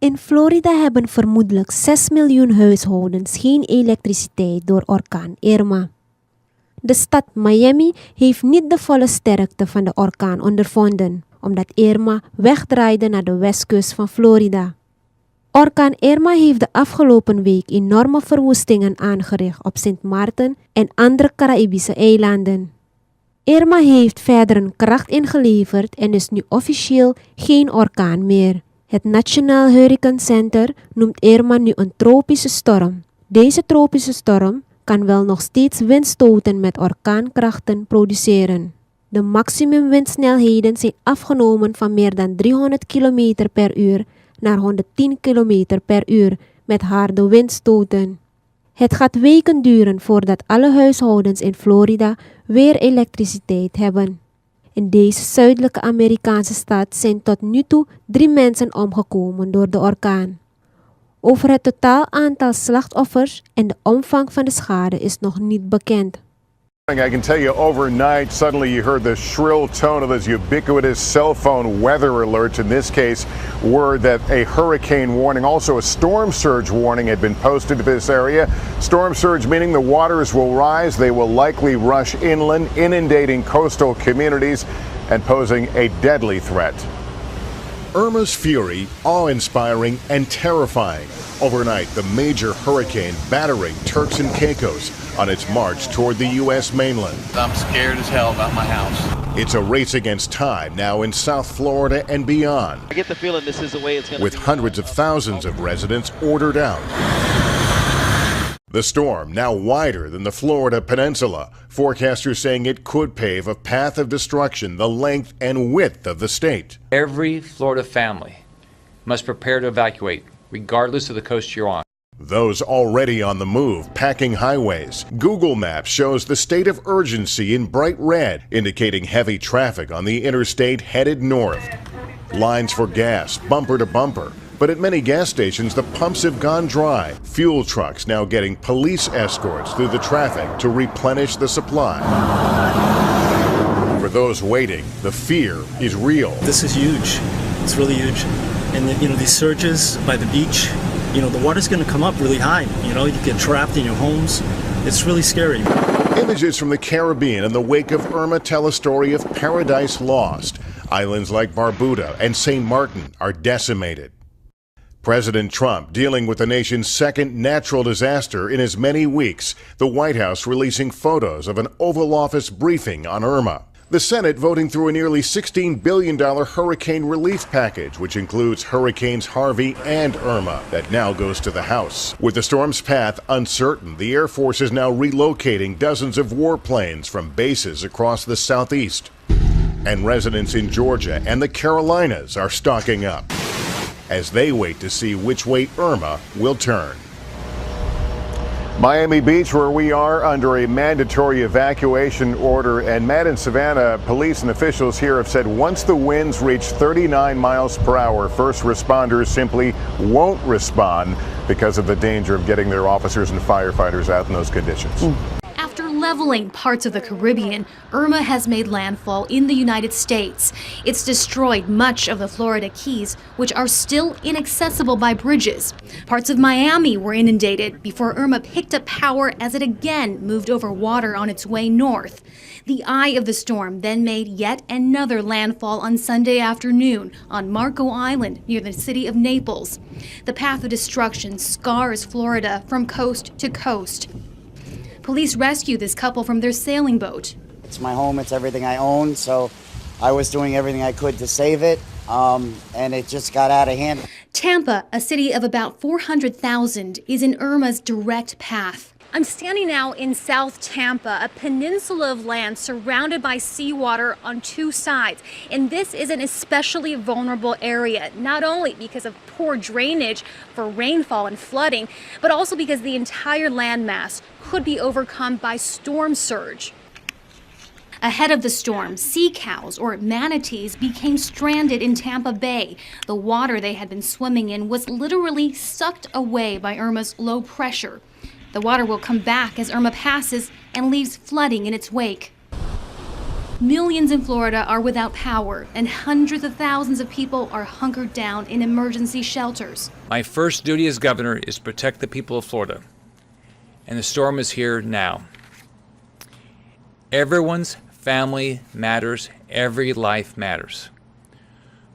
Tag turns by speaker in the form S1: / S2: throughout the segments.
S1: In Florida hebben vermoedelijk 6 miljoen huishoudens geen elektriciteit door orkaan Irma. De stad Miami heeft niet de volle sterkte van de orkaan ondervonden, omdat Irma wegdraaide naar de westkust van Florida. Orkaan Irma heeft de afgelopen week enorme verwoestingen aangericht op Sint Maarten en andere Caribische eilanden. Irma heeft verder een kracht ingeleverd en is nu officieel geen orkaan meer. Het Nationaal Hurricane Center noemt Irma nu een tropische storm. Deze tropische storm kan wel nog steeds windstoten met orkaankrachten produceren. De maximum windsnelheden zijn afgenomen van meer dan 300 km per uur naar 110 km per uur met harde windstoten. Het gaat weken duren voordat alle huishoudens in Florida weer elektriciteit hebben. In deze zuidelijke Amerikaanse staat zijn tot nu toe 3 mensen omgekomen door de orkaan. Over het totaal aantal slachtoffers en de omvang van de schade is nog niet bekend.
S2: I can tell you overnight, suddenly you heard the shrill tone of those ubiquitous cell phone weather alerts. In this case, word that a hurricane warning, also a storm surge warning had been posted to this area. Storm surge meaning the waters will rise. They will likely rush inland, inundating coastal communities and posing a deadly threat. Irma's fury, awe-inspiring and terrifying. Overnight, the major hurricane battering Turks and Caicos on its march toward the U.S. mainland.
S3: I'm scared as hell about my house.
S2: It's a race against time now in South Florida and beyond.
S4: I get the feeling this is the way it's going to be.
S2: With hundreds of thousands of residents ordered out. The storm, now wider than the Florida peninsula, forecasters saying it could pave a path of destruction the length and width of the state.
S5: Every Florida family must prepare to evacuate, regardless of the coast you're on.
S2: Those already on the move, packing highways. Google Maps shows the state of urgency in bright red, indicating heavy traffic on the interstate headed north. Lines for gas, bumper to bumper. But at many gas stations, the pumps have gone dry. Fuel trucks now getting police escorts through the traffic to replenish the supply. For those waiting, the fear is real.
S6: This is huge. It's really huge. And these surges by the beach, the water's going to come up really high. You get trapped in your homes. It's really scary.
S2: Images from the Caribbean in the wake of Irma tell a story of paradise lost. Islands like Barbuda and St. Martin are decimated. President Trump dealing with the nation's second natural disaster in as many weeks, the White House releasing photos of an Oval Office briefing on Irma. The Senate voting through a nearly $16 billion hurricane relief package, which includes Hurricanes Harvey and Irma, that now goes to the House. With the storm's path uncertain, the Air Force is now relocating dozens of warplanes from bases across the Southeast. And residents in Georgia and the Carolinas are stocking up as they wait to see which way Irma will turn. Miami Beach, where we are under a mandatory evacuation order, and Matt and Savannah, police and officials here have said once the winds reach 39 miles per hour, first responders simply won't respond because of the danger of getting their officers and firefighters out in those conditions.
S7: After leveling parts of the Caribbean, Irma has made landfall in the United States. It's destroyed much of the Florida Keys, which are still inaccessible by bridges. Parts of Miami were inundated before Irma picked up power as it again moved over water on its way north. The eye of the storm then made yet another landfall on Sunday afternoon on Marco Island near the city of Naples. The path of destruction scars Florida from coast to coast. Police rescued this couple from their sailing boat.
S8: It's my home, it's everything I own, so I was doing everything I could to save it, and it just got out of hand.
S7: Tampa, a city of about 400,000, is in Irma's direct path. I'm standing now in South Tampa, a peninsula of land surrounded by seawater on 2 sides. And this is an especially vulnerable area, not only because of poor drainage for rainfall and flooding, but also because the entire landmass could be overcome by storm surge. Ahead of the storm, sea cows, or manatees, became stranded in Tampa Bay. The water they had been swimming in was literally sucked away by Irma's low pressure. The water will come back as Irma passes and leaves flooding in its wake. Millions in Florida are without power, and hundreds of thousands of people are hunkered down in emergency shelters.
S5: My first duty as governor is to protect the people of Florida, and the storm is here now. Everyone's family matters. Every life matters.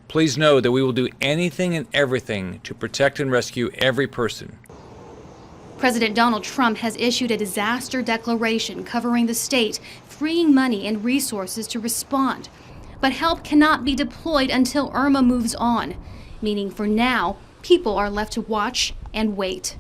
S5: Please know that we will do anything and everything to protect and rescue every person.
S7: President Donald Trump has issued a disaster declaration covering the state, freeing money and resources to respond. But help cannot be deployed until Irma moves on, meaning for now, people are left to watch and wait.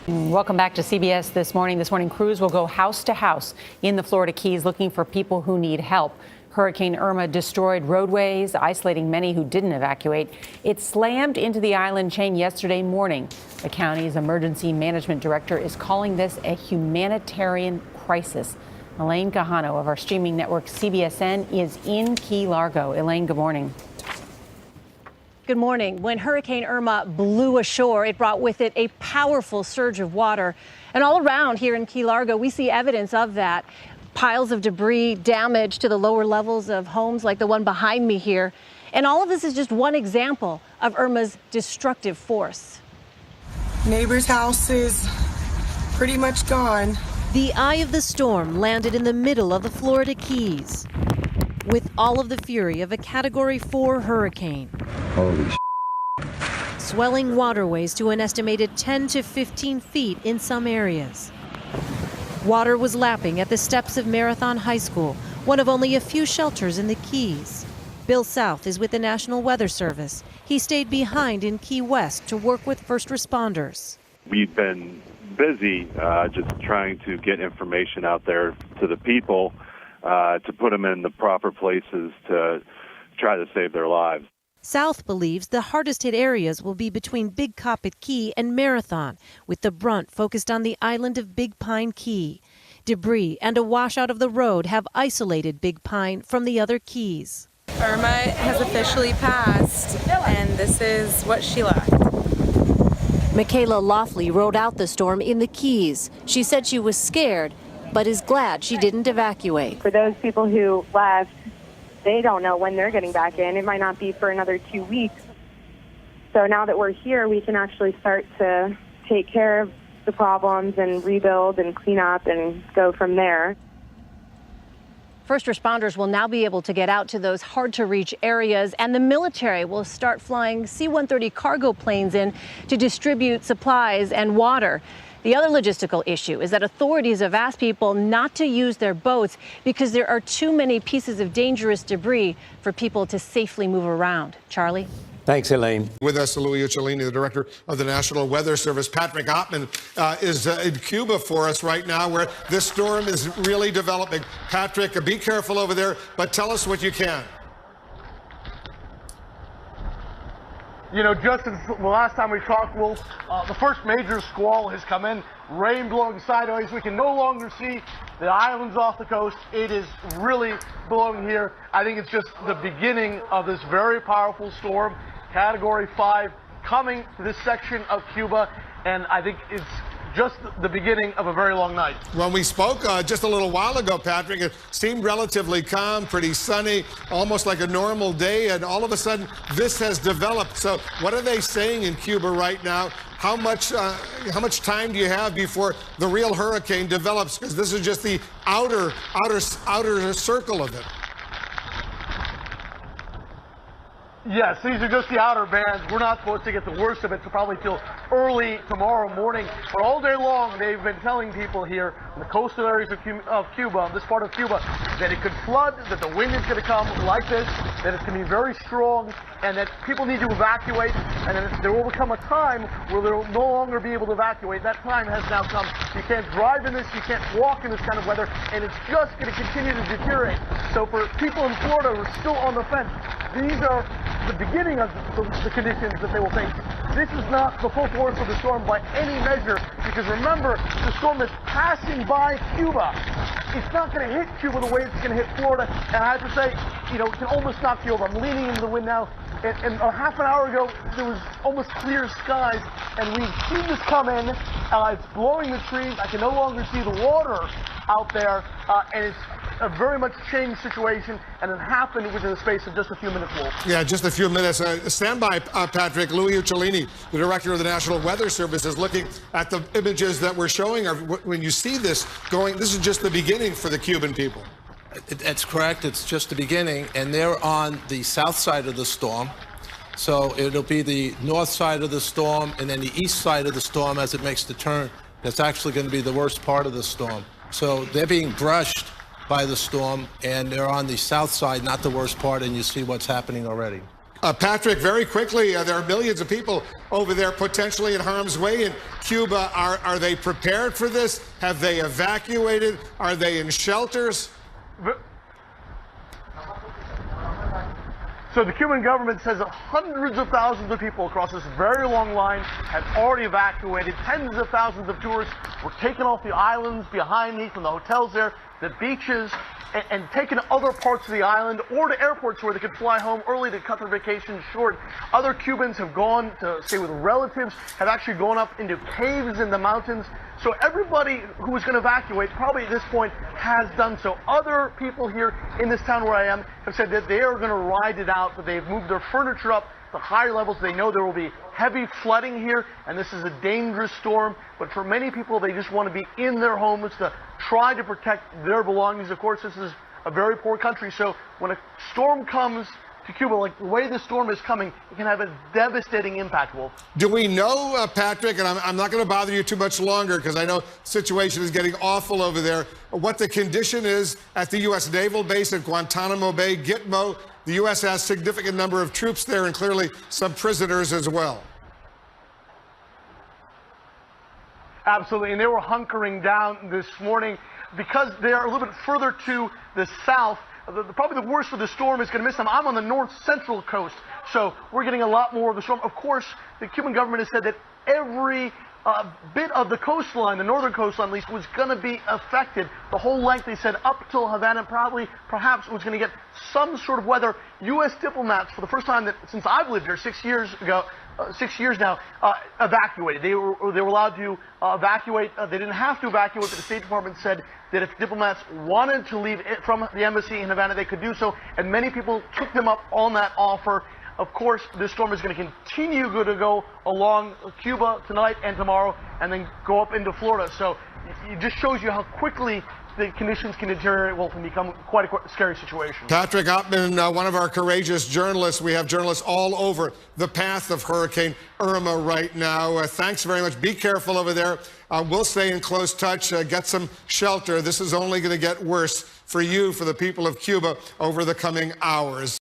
S9: Welcome back to CBS This Morning. This morning, crews will go house to house in the Florida Keys looking for people who need help. Hurricane Irma destroyed roadways, isolating many who didn't evacuate. It slammed into the island chain yesterday morning. The county's emergency management director is calling this a humanitarian crisis. Elaine Cajano of our streaming network CBSN is in Key Largo. Elaine, good morning.
S10: Good morning. When Hurricane Irma blew ashore, it brought with it a powerful surge of water. And all around here in Key Largo, we see evidence of that. Piles of debris, damage to the lower levels of homes like the one behind me here. And all of this is just one example of Irma's destructive force.
S11: Neighbors' houses pretty much gone.
S12: The eye of the storm landed in the middle of the Florida Keys with all of the fury of a Category 4 hurricane.
S13: Holy
S12: swelling waterways to an estimated 10 to 15 feet in some areas. Water was lapping at the steps of Marathon High School, one of only a few shelters in the Keys. Bill South is with the National Weather Service. He stayed behind in Key West to work with first responders.
S14: We've been busy just trying to get information out there to the people to put them in the proper places to try to save their lives.
S12: South believes the hardest hit areas will be between Big Coppitt Key and Marathon, with the brunt focused on the island of Big Pine Key. Debris and a washout of the road have isolated Big Pine from the other keys.
S15: Irma has officially passed, and this is what she left.
S12: Michaela Laughley rode out the storm in the Keys. She said she was scared, but is glad she didn't evacuate.
S16: For those people who left, they don't know when they're getting back in. It might not be for another 2 weeks. So now that we're here, we can actually start to take care of the problems and rebuild and clean up and go from there.
S10: First responders will now be able to get out to those hard-to-reach areas, and the military will start flying C-130 cargo planes in to distribute supplies and water. The other logistical issue is that authorities have asked people not to use their boats because there are too many pieces of dangerous debris for people to safely move around. Charlie?
S13: Thanks, Elaine.
S17: With us, Louis Uccellini, the director of the National Weather Service. Patrick Ottman is in Cuba for us right now, where this storm is really developing. Patrick, be careful over there, but tell us what you can.
S18: You know, just as the last time we talked, Wolf, the first major squall has come in, rain blowing sideways. We can no longer see the islands off the coast. It is really blowing here. I think it's just the beginning of this very powerful storm, Category 5, coming to this section of Cuba, and I think it's just the beginning of a very long night.
S17: When we spoke just a little while ago, Patrick, it seemed relatively calm, pretty sunny, almost like a normal day, and all of a sudden this has developed. So what are they saying in Cuba right now? How much time do you have before the real hurricane develops? Because this is just the outer circle of it.
S18: Yes, these are just the outer bands. We're not supposed to get the worst of it till probably till early tomorrow morning. But all day long, they've been telling people here in the coastal areas of Cuba, this part of Cuba, that it could flood, that the wind is going to come like this, that it's going to be very strong, and that people need to evacuate, and that there will come a time where they will no longer be able to evacuate. That time has now come. You can't drive in this, you can't walk in this kind of weather, and it's just going to continue to deteriorate. So for people in Florida who are still on the fence, these are the beginning of the conditions that they will face. This is not the full force of the storm by any measure, because remember, the storm is passing by Cuba. It's not going to hit Cuba the way it's going to hit Florida, and I have to say, you know, it can almost knock you over. I'm leaning into the wind now, and a half an hour ago, there was almost clear skies, and we've seen this come in. It's blowing the trees. I can no longer see the water out there, and it's a very much changed situation, and it happened within the space of just a few minutes, Wolf.
S17: Yeah, just a few minutes. Stand by, Patrick. Louis Uccellini, the director of the National Weather Service, is looking at the images that we're showing. When you see this going, this is just the beginning for the Cuban people.
S13: That's correct. It's just the beginning, and they're on the south side of the storm. So it'll be the north side of the storm and then the east side of the storm as it makes the turn. That's actually going to be the worst part of the storm. So they're being brushed by the storm, and they're on the south side, not the worst part, and you see what's happening already.
S17: Patrick, very quickly, there are millions of people over there potentially in harm's way in Cuba. Are they prepared for this? Have they evacuated? Are they in shelters?
S18: So the Cuban government says that hundreds of thousands of people across this very long line have already evacuated. Tens of thousands of tourists were taken off the islands behind me from the hotels there, the beaches, and taken to other parts of the island or to airports where they could fly home early to cut their vacation short. Other Cubans have gone to stay with relatives, have actually gone up into caves in the mountains. So everybody who was going to evacuate probably at this point has done so. Other people here in this town where I am have said that they are going to ride it out, but they've moved their furniture up to higher levels. They know there will be heavy flooding here, and this is a dangerous storm. But for many people, they just want to be in their homes to try to protect their belongings. Of course, this is a very poor country, so when a storm comes to Cuba, like the way the storm is coming, it can have a devastating impact, Wolf.
S17: Do we know, Patrick, and I'm not going to bother you too much longer because I know the situation is getting awful over there, what the condition is at the U.S. Naval Base at Guantanamo Bay, Gitmo? The U.S. has a significant number of troops there and clearly some prisoners as well.
S18: Absolutely, and they were hunkering down this morning because they are a little bit further to the south. Probably the worst of the storm is going to miss them. I'm on the north central coast, so we're getting a lot more of the storm. Of course, the Cuban government has said that every bit of the coastline, the northern coastline at least, was going to be affected. The whole length, they said, up till Havana, perhaps was going to get some sort of weather. U.S. diplomats, for the first time since I've lived here 6 years ago, 6 years now, evacuated. They were allowed to evacuate. They didn't have to evacuate, but the State Department said that if diplomats wanted to leave from the embassy in Havana, they could do so, and many people took them up on that offer. Of course, this storm is going to continue to go along Cuba tonight and tomorrow, and then go up into Florida. So it just shows you how quickly the conditions can deteriorate, Wolf, and become quite a scary situation.
S17: Patrick Ottman, one of our courageous journalists. We have journalists all over the path of Hurricane Irma right now. Thanks very much. Be careful over there. We'll stay in close touch, get some shelter. This is only going to get worse for you, for the people of Cuba, over the coming hours.